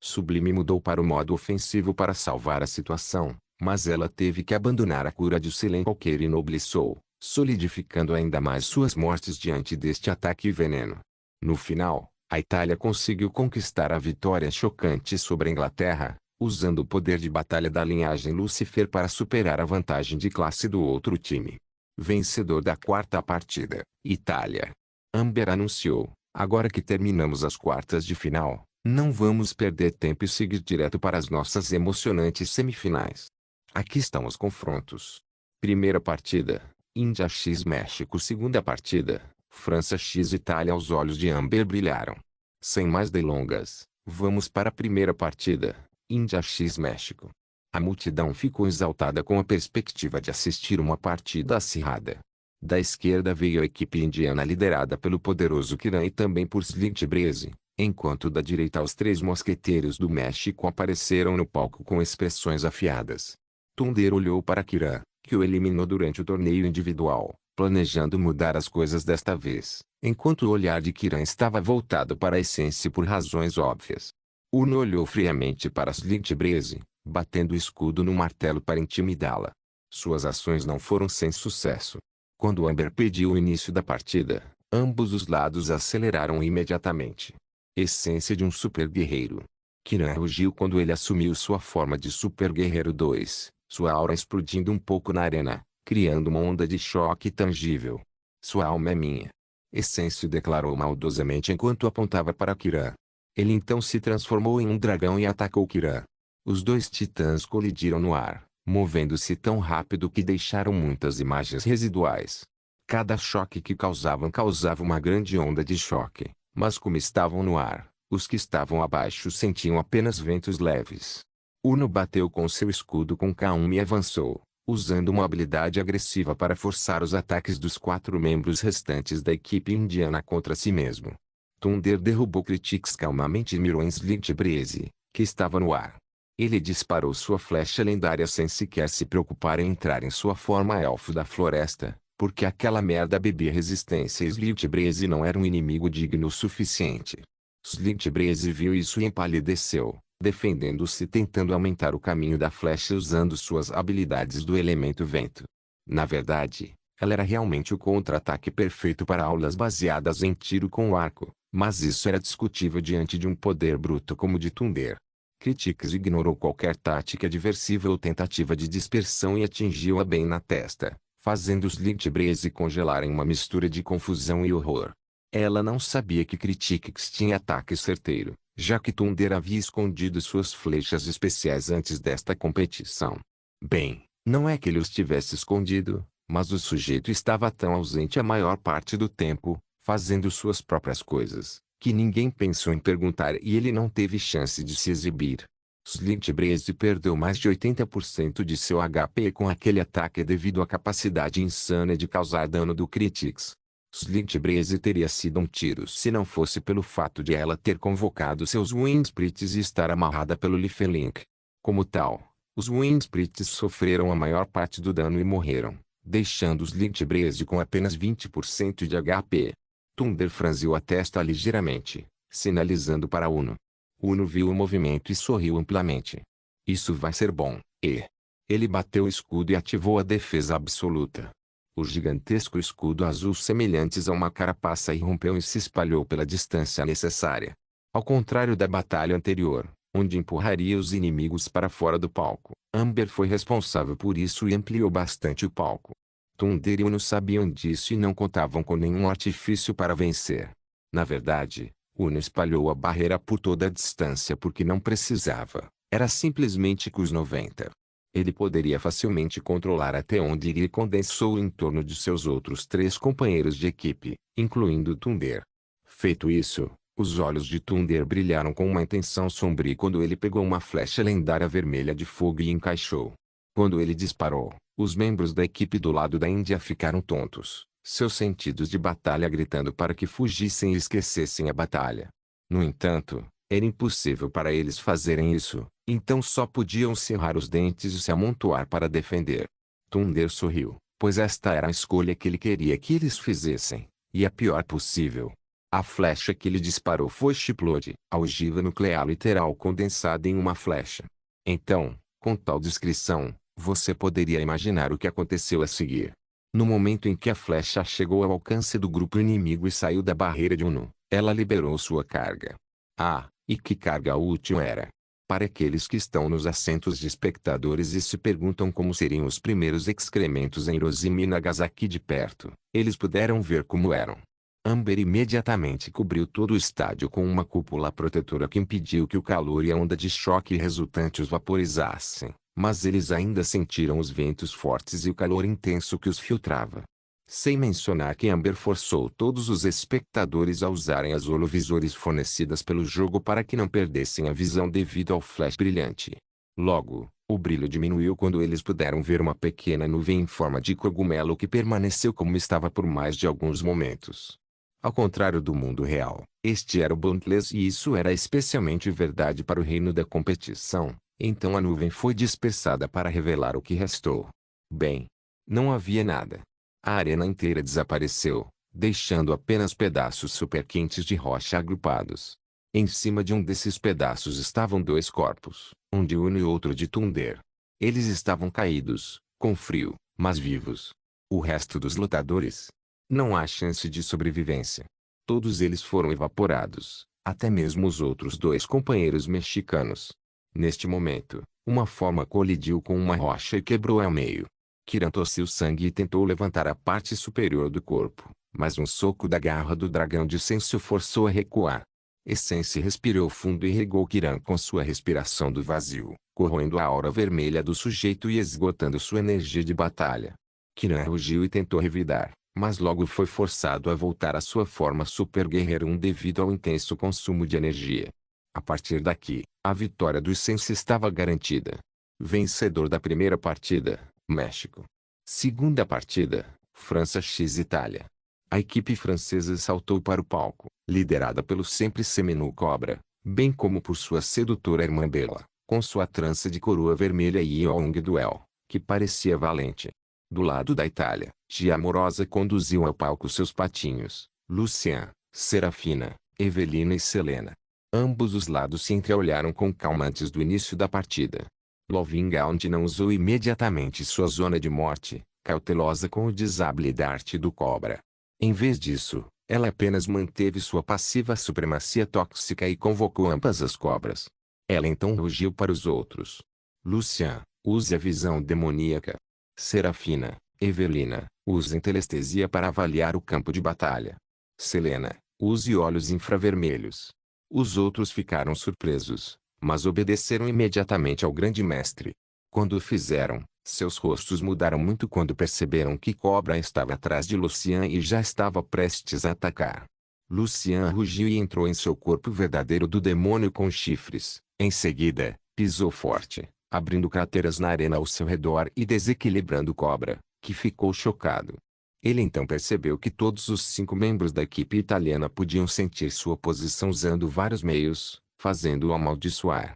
Sublime mudou para o modo ofensivo para salvar a situação, mas ela teve que abandonar a cura de Silen qualquer e Noblissou, solidificando ainda mais suas mortes diante deste ataque veneno. No final, a Itália conseguiu conquistar a vitória chocante sobre a Inglaterra, usando o poder de batalha da linhagem Lúcifer para superar a vantagem de classe do outro time. Vencedor da quarta partida, Itália. Amber anunciou, agora que terminamos as quartas de final, não vamos perder tempo e seguir direto para as nossas emocionantes semifinais. Aqui estão os confrontos. Primeira partida, Índia x México. Segunda partida, França x Itália. Os olhos de Amber brilharam. Sem mais delongas, vamos para a primeira partida, Índia x México. A multidão ficou exaltada com a perspectiva de assistir uma partida acirrada. Da esquerda veio a equipe indiana liderada pelo poderoso Kiran e também por Slight Breeze, enquanto da direita os três mosqueteiros do México apareceram no palco com expressões afiadas. Thunder olhou para Kiran, que o eliminou durante o torneio individual, planejando mudar as coisas desta vez, enquanto o olhar de Kiran estava voltado para a essência por razões óbvias. Uno olhou friamente para Slight Breeze, batendo o escudo no martelo para intimidá-la. Suas ações não foram sem sucesso. Quando Amber pediu o início da partida, ambos os lados aceleraram imediatamente. Essência de um super guerreiro. Kiran rugiu quando ele assumiu sua forma de super guerreiro 2, sua aura explodindo um pouco na arena, criando uma onda de choque tangível. Sua alma é minha. Essência declarou maldosamente enquanto apontava para Kiran. Ele então se transformou em um dragão e atacou Kiran. Os dois titãs colidiram no ar, movendo-se tão rápido que deixaram muitas imagens residuais. Cada choque que causavam causava uma grande onda de choque, mas como estavam no ar, os que estavam abaixo sentiam apenas ventos leves. Uno bateu com seu escudo com K1 e avançou, usando uma habilidade agressiva para forçar os ataques dos 4 membros restantes da equipe indiana contra si mesmo. Thunder derrubou Critics calmamente e mirou em Slight Breeze, que estava no ar. Ele disparou sua flecha lendária sem sequer se preocupar em entrar em sua forma elfo da floresta, porque aquela merda bebia resistência e Slight Breeze não era um inimigo digno o suficiente. Slight Breeze viu isso e empalideceu, defendendo-se tentando aumentar o caminho da flecha usando suas habilidades do elemento vento. Na verdade, ela era realmente o contra-ataque perfeito para aulas baseadas em tiro com o arco, mas isso era discutível diante de um poder bruto como o de Thunder. Critics ignorou qualquer tática diversiva ou tentativa de dispersão e atingiu-a bem na testa, fazendo Slight Breeze congelar em uma mistura de confusão e horror. Ela não sabia que Critics tinha ataque certeiro, já que Thunder havia escondido suas flechas especiais antes desta competição. Bem, não é que ele os tivesse escondido, mas o sujeito estava tão ausente a maior parte do tempo, fazendo suas próprias coisas, que ninguém pensou em perguntar e ele não teve chance de se exibir. Slight Breeze perdeu mais de 80% de seu HP com aquele ataque devido à capacidade insana de causar dano do Critics. Slight Breeze teria sido um tiro se não fosse pelo fato de ela ter convocado seus Wingsprits e estar amarrada pelo Lifelink. Como tal, Os Windsprits sofreram a maior parte do dano e morreram, deixando os Lynchbreeze com apenas 20% de HP. Thunder franziu a testa ligeiramente, sinalizando para Uno. Uno viu o movimento e sorriu amplamente. Isso vai ser bom, e... Ele bateu o escudo e ativou a defesa absoluta. O gigantesco escudo azul semelhante a uma carapaça irrompeu e se espalhou pela distância necessária. Ao contrário da batalha anterior, onde empurraria os inimigos para fora do palco, Amber foi responsável por isso e ampliou bastante o palco. Thunder e Uno sabiam disso e não contavam com nenhum artifício para vencer. Na verdade, Uno espalhou a barreira por toda a distância porque não precisava, era simplesmente com os 90. Ele poderia facilmente controlar até onde iria e condensou em torno de seus outros 3 companheiros de equipe, incluindo Thunder. Feito isso, os olhos de Thunder brilharam com uma intenção sombria quando ele pegou uma flecha lendária vermelha de fogo e encaixou. Quando ele disparou, os membros da equipe do lado da Índia ficaram tontos, seus sentidos de batalha gritando para que fugissem e esquecessem a batalha. No entanto, era impossível para eles fazerem isso, então só podiam cerrar os dentes e se amontoar para defender. Thunder sorriu, pois esta era a escolha que ele queria que eles fizessem, e a pior possível. A flecha que ele disparou foi Chipload, a ogiva nuclear literal condensada em uma flecha. Então, com tal descrição, você poderia imaginar o que aconteceu a seguir. No momento em que a flecha chegou ao alcance do grupo inimigo e saiu da barreira de Uno, ela liberou sua carga. Ah, e que carga útil era! Para aqueles que estão nos assentos de espectadores e se perguntam como seriam os primeiros excrementos em Hiroshima e Nagasaki de perto, eles puderam ver como eram. Amber imediatamente cobriu todo o estádio com uma cúpula protetora que impediu que o calor e a onda de choque resultante os vaporizassem, mas eles ainda sentiram os ventos fortes e o calor intenso que os filtrava. Sem mencionar que Amber forçou todos os espectadores a usarem as holovisores fornecidas pelo jogo para que não perdessem a visão devido ao flash brilhante. Logo, o brilho diminuiu quando eles puderam ver uma pequena nuvem em forma de cogumelo que permaneceu como estava por mais de alguns momentos. Ao contrário do mundo real, este era o Boundless e isso era especialmente verdade para o reino da competição, então a nuvem foi dispersada para revelar o que restou. Bem, não havia nada. A arena inteira desapareceu, deixando apenas pedaços super quentes de rocha agrupados. Em cima de um desses pedaços estavam 2 corpos, um de Uno e outro de Thunder. Eles estavam caídos, com frio, mas vivos. O resto dos lutadores? Não há chance de sobrevivência. Todos eles foram evaporados, até mesmo os outros 2 companheiros mexicanos. Neste momento, uma forma colidiu com uma rocha e quebrou ao meio. Kiran tossiu sangue e tentou levantar a parte superior do corpo, mas um soco da garra do dragão de Essence o forçou a recuar. Essence respirou fundo e regou Kiran com sua respiração do vazio, corroendo a aura vermelha do sujeito e esgotando sua energia de batalha. Kiran rugiu e tentou revidar, mas logo foi forçado a voltar à sua forma Super Guerreiro 1 devido ao intenso consumo de energia. A partir daqui, a vitória do Essence estava garantida. Vencedor da primeira partida, México. Segunda partida, França x Itália. A equipe francesa saltou para o palco, liderada pelo sempre seminu Cobra, bem como por sua sedutora irmã Bella, com sua trança de coroa vermelha e Yong Duel, que parecia valente. Do lado da Itália, Tia Amorosa conduziu ao palco seus patinhos, Lucien, Serafina, Evelina e Selena. Ambos os lados se entreolharam com calma antes do início da partida. Lovingaunt não usou imediatamente sua zona de morte, cautelosa com o Disable Dart do Cobra. Em vez disso, ela apenas manteve sua passiva supremacia tóxica e convocou ambas as cobras. Ela então rugiu para os outros. Lucien, use a visão demoníaca. Serafina, Evelina, use telestesia para avaliar o campo de batalha. Selena, use olhos infravermelhos. Os outros ficaram surpresos, mas obedeceram imediatamente ao grande mestre. Quando o fizeram, seus rostos mudaram muito quando perceberam que Cobra estava atrás de Lucien e já estava prestes a atacar. Lucien rugiu e entrou em seu corpo verdadeiro do demônio com chifres. Em seguida, pisou forte, abrindo crateras na arena ao seu redor e desequilibrando Cobra, que ficou chocado. Ele então percebeu que todos os 5 membros da equipe italiana podiam sentir sua posição usando vários meios, fazendo-o amaldiçoar.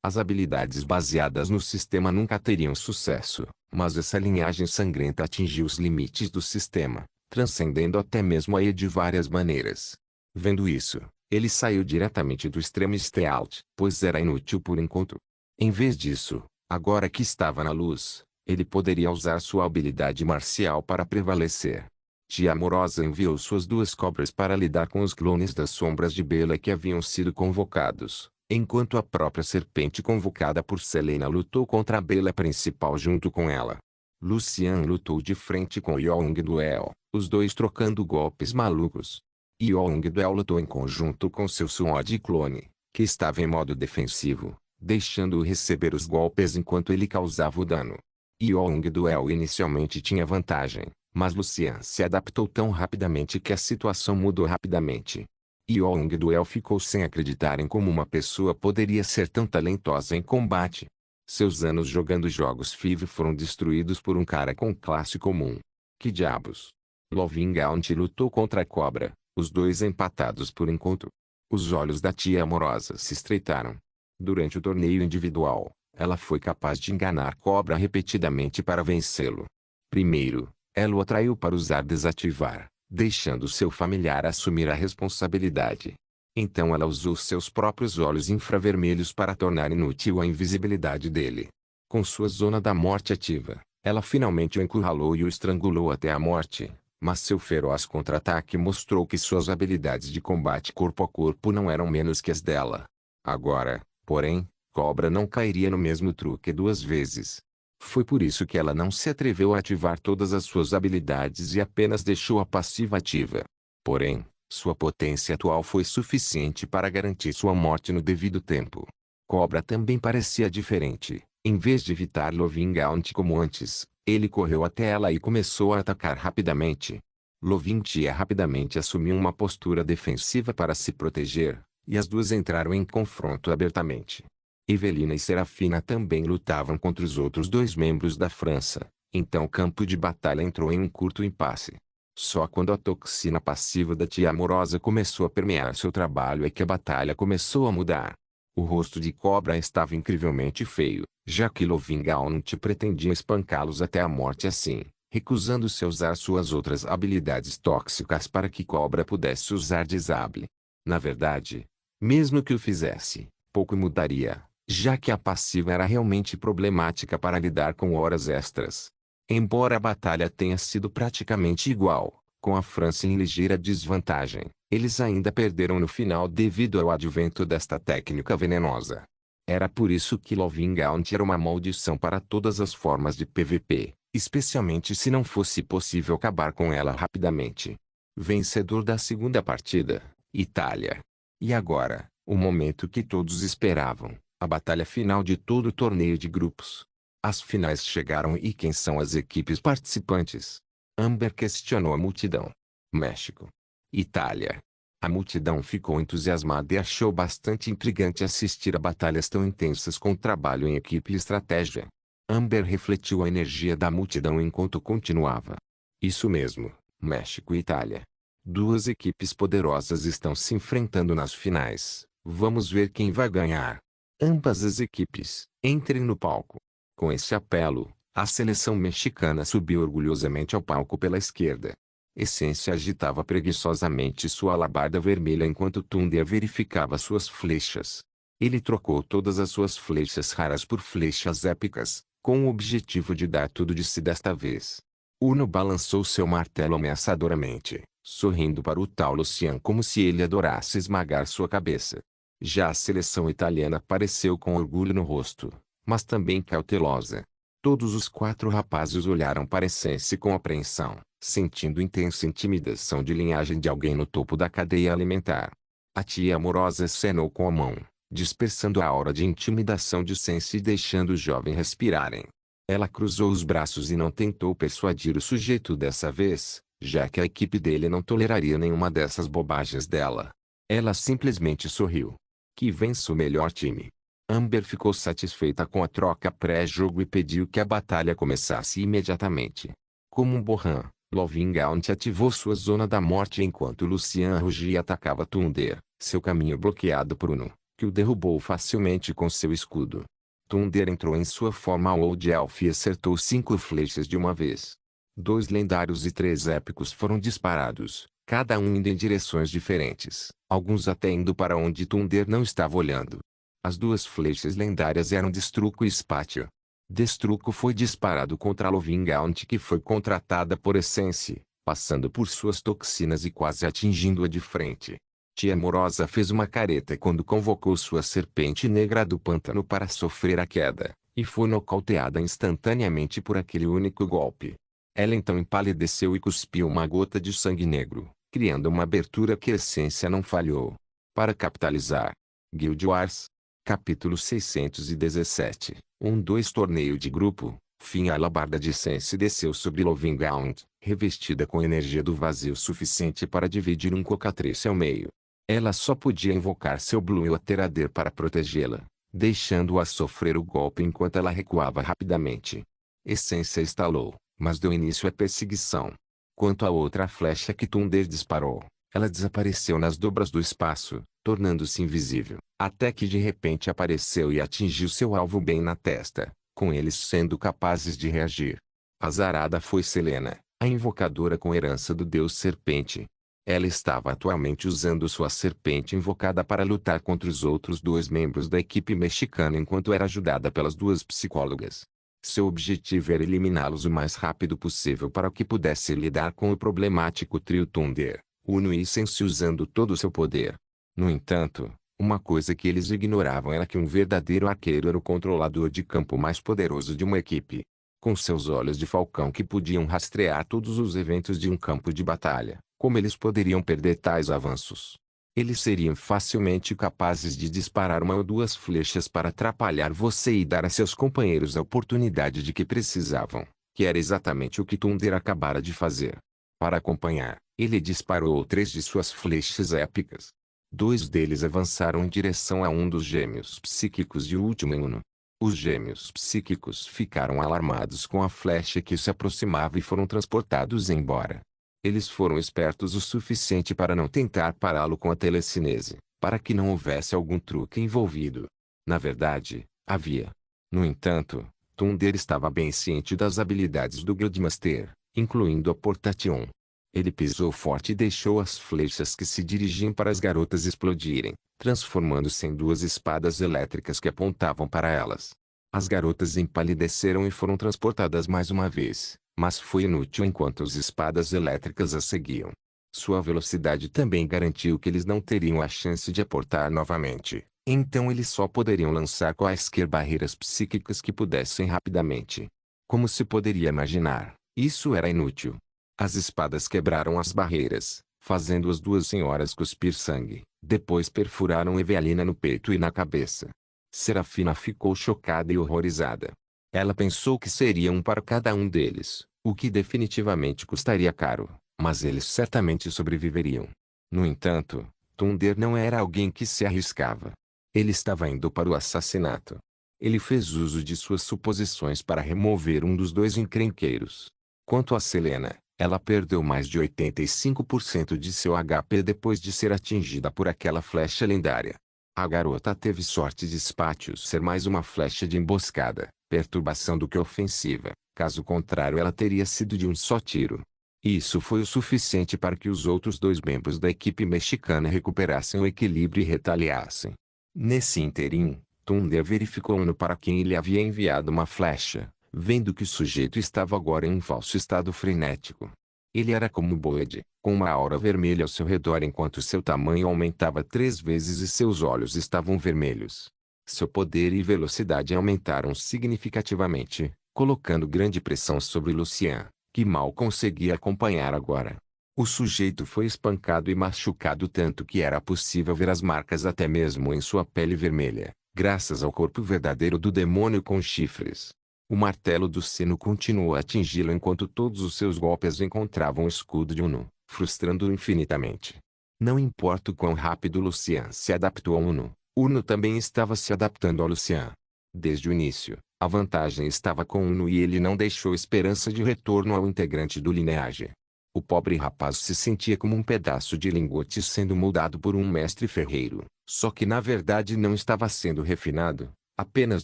As habilidades baseadas no sistema nunca teriam sucesso, mas essa linhagem sangrenta atingiu os limites do sistema, transcendendo até mesmo a de várias maneiras. Vendo isso, ele saiu diretamente do extremo Stealth, pois era inútil por enquanto. Em vez disso, agora que estava na luz, ele poderia usar sua habilidade marcial para prevalecer. Tia Amorosa enviou suas 2 cobras para lidar com os clones das sombras de Bela que haviam sido convocados, enquanto a própria serpente convocada por Selena lutou contra a Bela principal junto com ela. Lucian lutou de frente com Yong Duel, os dois trocando golpes malucos. Yong Duel lutou em conjunto com seu Sword clone, que estava em modo defensivo, deixando-o receber os golpes enquanto ele causava o dano. Yong Duel inicialmente tinha vantagem, mas Lucian se adaptou tão rapidamente que a situação mudou rapidamente. Yong Duel ficou sem acreditar em como uma pessoa poderia ser tão talentosa em combate. Seus anos jogando jogos FIV foram destruídos por um cara com classe comum. Que diabos? Lovingaunt lutou contra a cobra, os dois empatados por enquanto. Os olhos da tia amorosa se estreitaram. Durante o torneio individual, ela foi capaz de enganar Cobra repetidamente para vencê-lo. Primeiro, ela o atraiu para usar desativar, deixando seu familiar assumir a responsabilidade. Então ela usou seus próprios olhos infravermelhos para tornar inútil a invisibilidade dele. Com sua zona da morte ativa, ela finalmente o encurralou e o estrangulou até a morte, mas seu feroz contra-ataque mostrou que suas habilidades de combate corpo a corpo não eram menos que as dela. Agora, porém, Cobra não cairia no mesmo truque 2 vezes. Foi por isso que ela não se atreveu a ativar todas as suas habilidades e apenas deixou a passiva ativa. Porém, sua potência atual foi suficiente para garantir sua morte no devido tempo. Cobra também parecia diferente. Em vez de evitar Lovingaunt como antes, ele correu até ela e começou a atacar rapidamente. Lovintia rapidamente assumiu uma postura defensiva para se proteger, e as duas entraram em confronto abertamente. Evelina e Serafina também lutavam contra os outros 2 membros da França, então o campo de batalha entrou em um curto impasse. Só quando a toxina passiva da tia amorosa começou a permear seu trabalho é que a batalha começou a mudar. O rosto de Cobra estava incrivelmente feio, já que Lovingaunt pretendia espancá-los até a morte assim, recusando-se a usar suas outras habilidades tóxicas para que Cobra pudesse usar Disable. Na verdade, mesmo que o fizesse, pouco mudaria, já que a passiva era realmente problemática para lidar com horas extras. Embora a batalha tenha sido praticamente igual, com a França em ligeira desvantagem, eles ainda perderam no final devido ao advento desta técnica venenosa. Era por isso que Lovingaunt era uma maldição para todas as formas de PVP, especialmente se não fosse possível acabar com ela rapidamente. Vencedor da segunda partida, Itália. E agora, o momento que todos esperavam. A batalha final de todo o torneio de grupos. As finais chegaram e quem são as equipes participantes? Amber questionou a multidão. México. Itália. A multidão ficou entusiasmada e achou bastante intrigante assistir a batalhas tão intensas com trabalho em equipe e estratégia. Amber refletiu a energia da multidão enquanto continuava. Isso mesmo, México e Itália. 2 equipes poderosas estão se enfrentando nas finais. Vamos ver quem vai ganhar. Ambas as equipes, entrem no palco. Com esse apelo, a seleção mexicana subiu orgulhosamente ao palco pela esquerda. Essência agitava preguiçosamente sua alabarda vermelha enquanto Thunder verificava suas flechas. Ele trocou todas as suas flechas raras por flechas épicas, com o objetivo de dar tudo de si desta vez. Uno balançou seu martelo ameaçadoramente, sorrindo para o tal Lucian como se ele adorasse esmagar sua cabeça. Já a seleção italiana apareceu com orgulho no rosto, mas também cautelosa. Todos os 4 rapazes olharam para Essence com apreensão, sentindo intensa intimidação de linhagem de alguém no topo da cadeia alimentar. A tia amorosa acenou com a mão, dispersando a aura de intimidação de Essence e deixando o jovem respirarem. Ela cruzou os braços e não tentou persuadir o sujeito dessa vez, já que a equipe dele não toleraria nenhuma dessas bobagens dela. Ela simplesmente sorriu. Que vença o melhor time. Amber ficou satisfeita com a troca pré-jogo e pediu que a batalha começasse imediatamente. Como um borrão, Lovingaunt ativou sua zona da morte enquanto Lucian rugia e atacava Thunder, seu caminho bloqueado por Uno. que o derrubou facilmente com seu escudo. Thunder entrou em sua forma Old Elf e acertou 5 flechas de uma vez. 2 lendários e 3 épicos foram disparados, cada um indo em direções diferentes, alguns até indo para onde Thunder não estava olhando. As 2 flechas lendárias eram Destruco e Spatio. Destruco foi disparado contra a Lovingaunt, que foi contratada por Essence, passando por suas toxinas e quase atingindo-a de frente. Tia Amorosa fez uma careta quando convocou sua serpente negra do pântano para sofrer a queda, e foi nocauteada instantaneamente por aquele único golpe. Ela então empalideceu e cuspiu uma gota de sangue negro, criando uma abertura que a Essência não falhou. Para capitalizar. Guild Wars. Capítulo 617. 1-2 Torneio de grupo. Fim. A alabarda de Essence desceu sobre Lovingaunt, revestida com energia do vazio suficiente para dividir um cocatrício ao meio. Ela só podia invocar seu Blue Aterader para protegê-la, deixando-a sofrer o golpe enquanto ela recuava rapidamente. Essência estalou, mas deu início à perseguição. Quanto à outra flecha que Thunder disparou, ela desapareceu nas dobras do espaço, tornando-se invisível, até que de repente apareceu e atingiu seu alvo bem na testa, com eles sendo capazes de reagir. Azarada foi Selena, a invocadora com herança do deus serpente. Ela estava atualmente usando sua serpente invocada para lutar contra os outros 2 membros da equipe mexicana enquanto era ajudada pelas 2 psicólogas. Seu objetivo era eliminá-los o mais rápido possível para que pudesse lidar com o problemático trio Thunder, Uno e Essence usando todo o seu poder. No entanto, uma coisa que eles ignoravam era que um verdadeiro arqueiro era o controlador de campo mais poderoso de uma equipe. Com seus olhos de falcão que podiam rastrear todos os eventos de um campo de batalha, como eles poderiam perder tais avanços? Eles seriam facilmente capazes de disparar 1 ou 2 flechas para atrapalhar você e dar a seus companheiros a oportunidade de que precisavam, que era exatamente o que Thunder acabara de fazer. Para acompanhar, ele disparou 3 de suas flechas épicas. 2 deles avançaram em direção a um dos gêmeos psíquicos de último Uno. Os gêmeos psíquicos ficaram alarmados com a flecha que se aproximava e foram transportados embora. Eles foram espertos o suficiente para não tentar pará-lo com a telecinese, para que não houvesse algum truque envolvido. Na verdade, havia. No entanto, Thunder estava bem ciente das habilidades do Guildmaster, incluindo a Portation. Ele pisou forte e deixou as flechas que se dirigiam para as garotas explodirem, transformando-se em 2 espadas elétricas que apontavam para elas. As garotas empalideceram e foram transportadas mais uma vez, mas foi inútil enquanto as espadas elétricas as seguiam. Sua velocidade também garantiu que eles não teriam a chance de aportar novamente, então eles só poderiam lançar quaisquer barreiras psíquicas que pudessem rapidamente. Como se poderia imaginar, isso era inútil. As espadas quebraram as barreiras, fazendo as 2 senhoras cuspir sangue, depois perfuraram Evelina no peito e na cabeça. Serafina ficou chocada e horrorizada. Ela pensou que seria um para cada um deles, o que definitivamente custaria caro, mas eles certamente sobreviveriam. No entanto, Thunder não era alguém que se arriscava. Ele estava indo para o assassinato. Ele fez uso de suas suposições para remover um dos 2 encrenqueiros. Quanto a Selena, ela perdeu mais de 85% de seu HP depois de ser atingida por aquela flecha lendária. A garota teve sorte de Spatius ser mais uma flecha de emboscada, perturbação do que ofensiva, caso contrário ela teria sido de um só tiro. Isso foi o suficiente para que os outros 2 membros da equipe mexicana recuperassem o equilíbrio e retaliassem. Nesse interim, Thunder verificou Uno para quem ele havia enviado uma flecha, vendo que o sujeito estava agora em um falso estado frenético. Ele era como Boed, com uma aura vermelha ao seu redor enquanto seu tamanho aumentava 3 vezes e seus olhos estavam vermelhos. Seu poder e velocidade aumentaram significativamente, colocando grande pressão sobre Lucien, que mal conseguia acompanhar agora. O sujeito foi espancado e machucado tanto que era possível ver as marcas até mesmo em sua pele vermelha, graças ao corpo verdadeiro do demônio com chifres. O martelo do sino continuou a atingi-lo enquanto todos os seus golpes encontravam o escudo de Uno, frustrando-o infinitamente. Não importa o quão rápido Lucien se adaptou a Uno, Uno também estava se adaptando a Lucien. Desde o início, a vantagem estava com Uno e ele não deixou esperança de retorno ao integrante do lineagem. O pobre rapaz se sentia como um pedaço de lingote sendo moldado por um mestre ferreiro, Só que na verdade não estava sendo refinado, apenas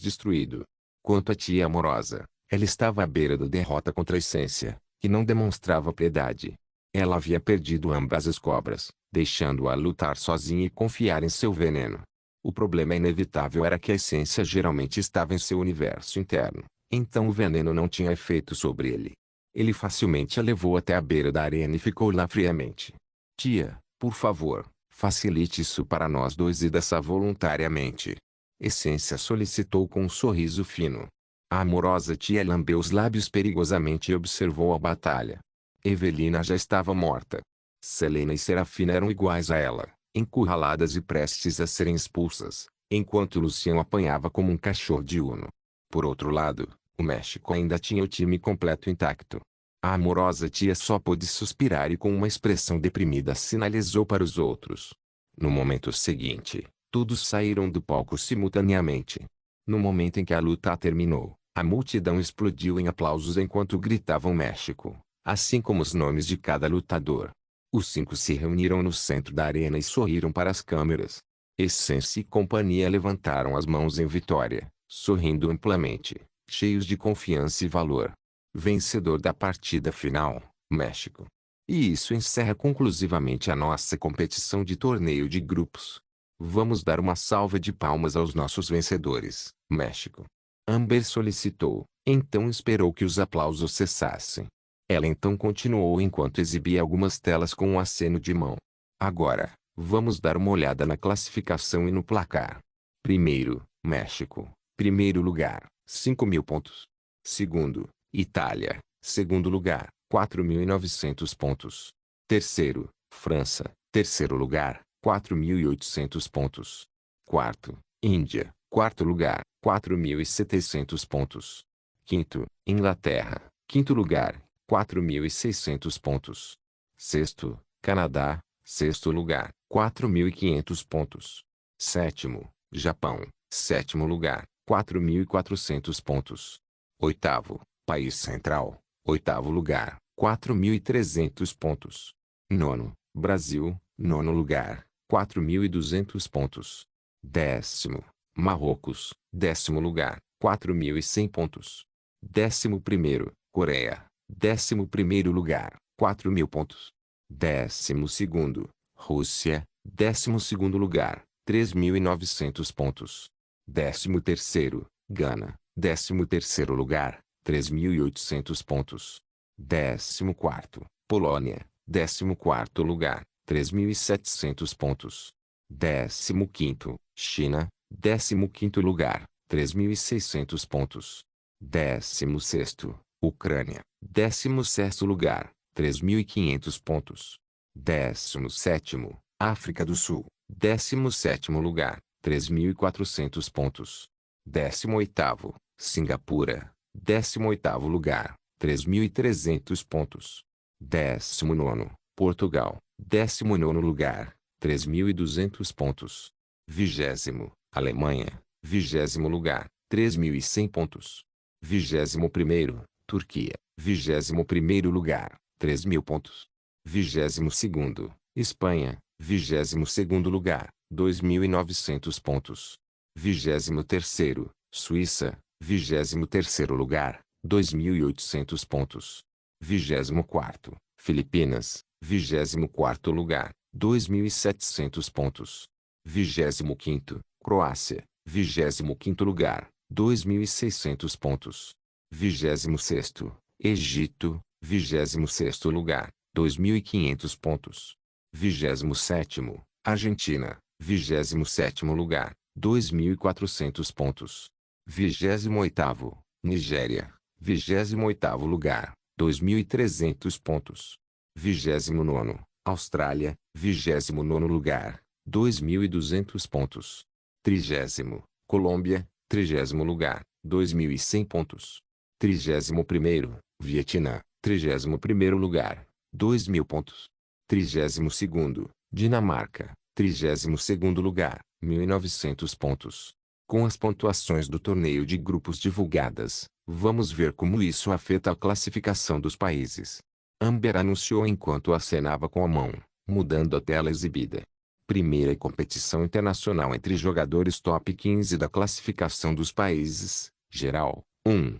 destruído. Quanto à tia amorosa, ela estava à beira da derrota contra a essência, que não demonstrava piedade. Ela havia perdido ambas as cobras, deixando-a lutar sozinha e confiar em seu veneno. O problema inevitável era que a essência geralmente estava em seu universo interno, então o veneno não tinha efeito sobre ele. Ele facilmente a levou até a beira da arena e ficou lá friamente. Tia, por favor, facilite isso para nós dois e desça voluntariamente. Essência solicitou com um sorriso fino. A amorosa tia lambeu os lábios perigosamente e observou a batalha. Evelina já estava morta. Selena e Serafina eram iguais a ela, encurraladas e prestes a serem expulsas, enquanto Luciano apanhava como um cachorro de uno. Por outro lado, o México ainda tinha o time completo intacto. A amorosa tia só pôde suspirar e com uma expressão deprimida sinalizou para os outros. No momento seguinte, todos saíram do palco simultaneamente. No momento em que a luta terminou, a multidão explodiu em aplausos enquanto gritavam México, assim como os nomes de cada lutador. Os 5 se reuniram no centro da arena e sorriram para as câmeras. Essência e companhia levantaram as mãos em vitória, sorrindo amplamente, cheios de confiança e valor. Vencedor da partida final, México. E isso encerra conclusivamente a nossa competição de torneio de grupos. Vamos dar uma salva de palmas aos nossos vencedores, México. Amber solicitou, então esperou que os aplausos cessassem. Ela então continuou enquanto exibia algumas telas com um aceno de mão. Agora, vamos dar uma olhada na classificação e no placar. Primeiro, México. Primeiro lugar, 5.000 pontos. Segundo, Itália. Segundo lugar, 4.900 pontos. Terceiro, França. Terceiro lugar, 4.800 pontos. Quarto, Índia. Quarto lugar, 4.700 pontos. Quinto, Inglaterra. Quinto lugar, 4.600 pontos. Sexto, Canadá. Sexto lugar, 4.500 pontos. Sétimo, Japão. Sétimo lugar, 4.400 pontos. Oitavo, País Central. Oitavo lugar, 4.300 pontos. Nono, Brasil. Nono lugar, 4.200 pontos. Décimo, Marrocos. Décimo lugar, 4.100 pontos. Décimo primeiro, Coreia. Décimo primeiro lugar, 4.000 pontos. Décimo segundo, Rússia. Décimo segundo lugar, 3.900 pontos. Décimo terceiro, Gana. Décimo terceiro lugar, 3.800 pontos. Décimo quarto, Polônia. Décimo quarto lugar, 3.700 pontos. Décimo quinto, China. Décimo quinto lugar, 3.600 pontos. Décimo sexto, Ucrânia. Décimo sexto lugar, 3.500 pontos. Décimo sétimo, África do Sul. Décimo sétimo lugar, 3.400 pontos. Décimo oitavo, Singapura. Décimo oitavo lugar, 3.300 pontos. Décimo nono, Portugal. Décimo nono lugar, 3.200 pontos. Vigésimo, Alemanha. Vigésimo lugar, 3.100 pontos. Vigésimo primeiro, Turquia. Vigésimo primeiro lugar, 3.000 pontos. Vigésimo segundo, Espanha. Vigésimo segundo lugar, 2.900 pontos. Vigésimo terceiro, Suíça. Vigésimo terceiro lugar, 2.800 pontos. Vigésimo quarto, Filipinas. Vigésimo quarto lugar, 2.700 pontos. Vigésimo quinto, Croácia. Vigésimo quinto lugar, 2.600 pontos. Vigésimo sexto, Egito. Vigésimo sexto lugar, 2.500 pontos. Vigésimo sétimo, Argentina. Vigésimo sétimo lugar, 2.400 pontos. Vigésimo oitavo, Nigéria. Vigésimo oitavo lugar, 2.300 pontos. Vigésimo nono, Austrália. Vigésimo nono lugar, 2.200 pontos. Trigésimo, Colômbia. Trigésimo lugar, 2.100 pontos. Trigésimo primeiro, Vietnã. Trigésimo primeiro lugar, 2.000 pontos. Trigésimo segundo, Dinamarca. Trigésimo segundo lugar, 1.900 pontos. Com as pontuações do torneio de grupos divulgadas, vamos ver como isso afeta a classificação dos países. Amber anunciou enquanto acenava com a mão, mudando a tela exibida. Primeira competição internacional entre jogadores top 15 da classificação dos países, geral, 1.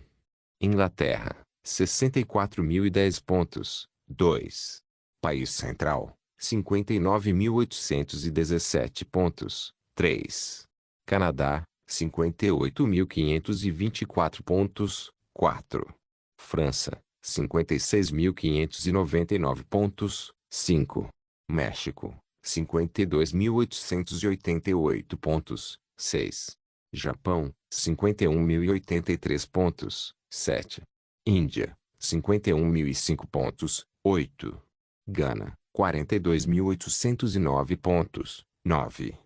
Inglaterra, 64.010 pontos, 2. País Central, 59.817 pontos, 3. Canadá, 58.524 pontos, 4. França, 56.599 pontos, 5. México, 52.888 pontos, 6. Japão, 51.083 pontos, 7. Índia, 51.005 pontos, 8. Gana, 42.809 pontos, 9.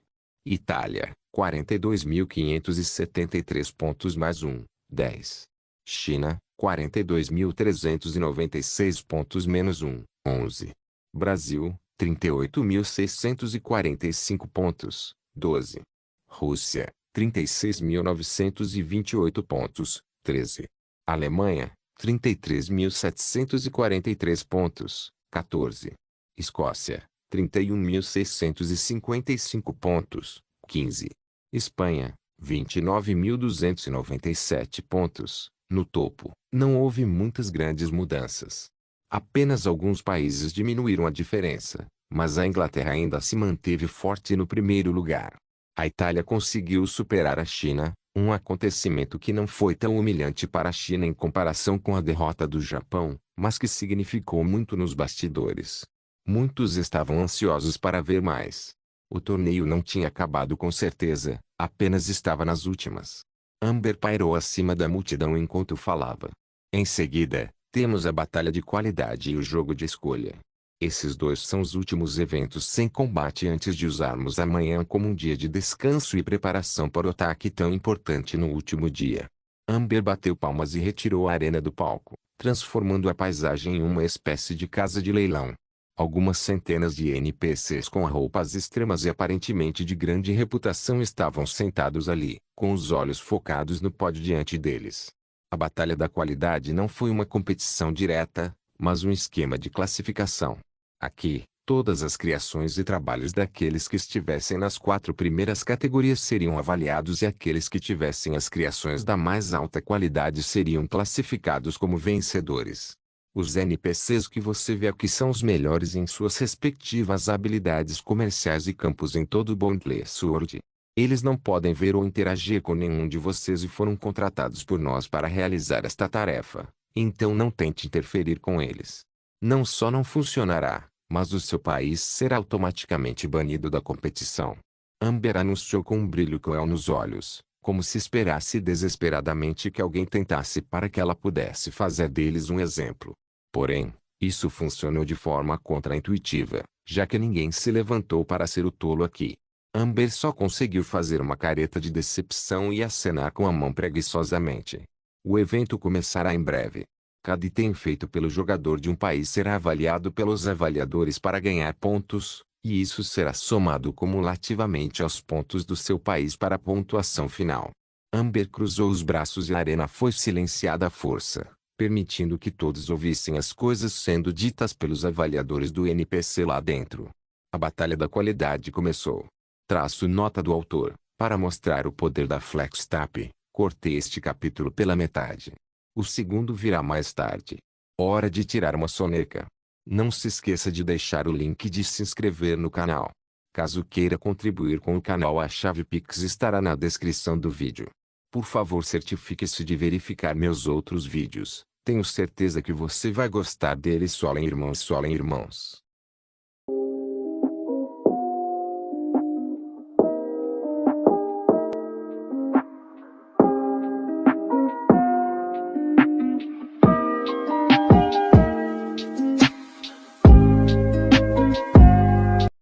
Itália, 42.573 pontos mais 1, 10. China, 42.396 pontos menos 1, 11. Brasil, 38.645 pontos, 12. Rússia, 36.928 pontos, 13. Alemanha, 33.743 pontos, 14. Escócia, 31.655 pontos, 15. Espanha, 29.297 pontos. No topo, não houve muitas grandes mudanças. Apenas alguns países diminuíram a diferença, mas a Inglaterra ainda se manteve forte no primeiro lugar. A Itália conseguiu superar a China, um acontecimento que não foi tão humilhante para a China em comparação com a derrota do Japão, mas que significou muito nos bastidores. Muitos estavam ansiosos para ver mais. O torneio não tinha acabado com certeza, apenas estava nas últimas. Amber pairou acima da multidão enquanto falava. Em seguida, temos a batalha de qualidade e o jogo de escolha. Esses dois são os últimos eventos sem combate antes de usarmos amanhã como um dia de descanso e preparação para o ataque tão importante no último dia. Amber bateu palmas e retirou a arena do palco, transformando a paisagem em uma espécie de casa de leilão. Algumas centenas de NPCs com roupas extremas e aparentemente de grande reputação estavam sentados ali, com os olhos focados no pódio diante deles. A batalha da qualidade não foi uma competição direta, mas um esquema de classificação. Aqui, todas as criações e trabalhos daqueles que estivessem nas 4 primeiras categorias seriam avaliados e aqueles que tivessem as criações da mais alta qualidade seriam classificados como vencedores. Os NPCs que você vê aqui são os melhores em suas respectivas habilidades comerciais e campos em todo o Boundless Sword. Eles não podem ver ou interagir com nenhum de vocês e foram contratados por nós para realizar esta tarefa, então não tente interferir com eles. Não só não funcionará, mas o seu país será automaticamente banido da competição. Amber anunciou com um brilho cruel nos olhos, como se esperasse desesperadamente que alguém tentasse para que ela pudesse fazer deles um exemplo. Porém, isso funcionou de forma contraintuitiva, já que ninguém se levantou para ser o tolo aqui. Amber só conseguiu fazer uma careta de decepção e acenar com a mão preguiçosamente. O evento começará em breve. Cada item feito pelo jogador de um país será avaliado pelos avaliadores para ganhar pontos, e isso será somado cumulativamente aos pontos do seu país para a pontuação final. Amber cruzou os braços e a arena foi silenciada à força, permitindo que todos ouvissem as coisas sendo ditas pelos avaliadores do NPC lá dentro. A batalha da qualidade começou. Traço nota do autor, para mostrar o poder da FlexTap, cortei este capítulo pela metade. O segundo virá mais tarde. Hora de tirar uma soneca. Não se esqueça de deixar o link de se inscrever no canal. Caso queira contribuir com o canal, a chave Pix estará na descrição do vídeo. Por favor, certifique-se de verificar meus outros vídeos. Tenho certeza que você vai gostar deles. Solem irmãos, solem irmãos.